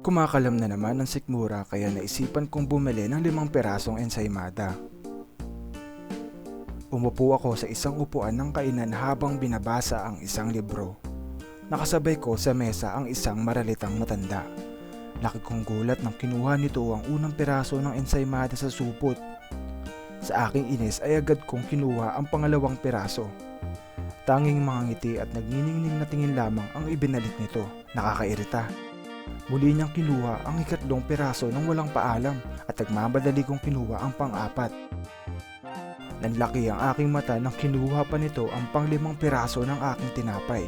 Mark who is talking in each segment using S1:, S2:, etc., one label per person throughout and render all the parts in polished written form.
S1: Kumakalam na naman ng sikmura kaya naisipan kong bumili ng 5 pirasong ensaymada. Umupo ako sa isang upuan ng kainan habang binabasa ang isang libro. Nakasabay ko sa mesa ang isang maralitang matanda. Laki kong gulat nang kinuha nito ang unang piraso ng ensaymada sa supot. Sa aking inis ay agad kong kinuha ang pangalawang piraso. Tanging mga ngiti at nagniningning na tingin lamang ang ibinalik nito. Nakakairita. Muli niyang kinuha ang ikatlong piraso nang walang paalam at nagmamadali kong kinuha ang pang-apat. Nanlaki ang aking mata nang kinuha pa nito ang pang-5 piraso ng aking tinapay.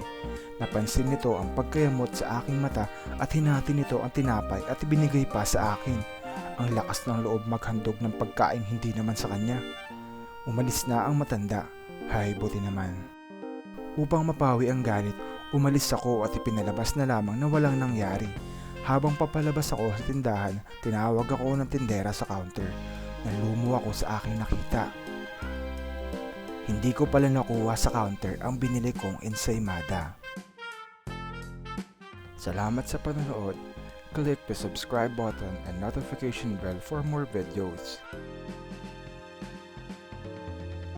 S1: Napansin nito ang pagkayamot sa aking mata at hinati nito ang tinapay at ibinigay pa sa akin. Ang lakas ng loob maghandog ng pagkain hindi naman sa kanya. Umalis na ang matanda. Hay, buti naman. Upang mapawi ang galit, umalis ako at ipinalabas na lamang na walang nangyari. Habang papalabas ako sa tindahan, tinawag ako ng tindera sa counter. Nalumo ako sa aking nakita. Hindi ko pala nakuha sa counter ang binili kong ensaymada. Salamat sa panonood. Click the subscribe button and notification bell for more videos.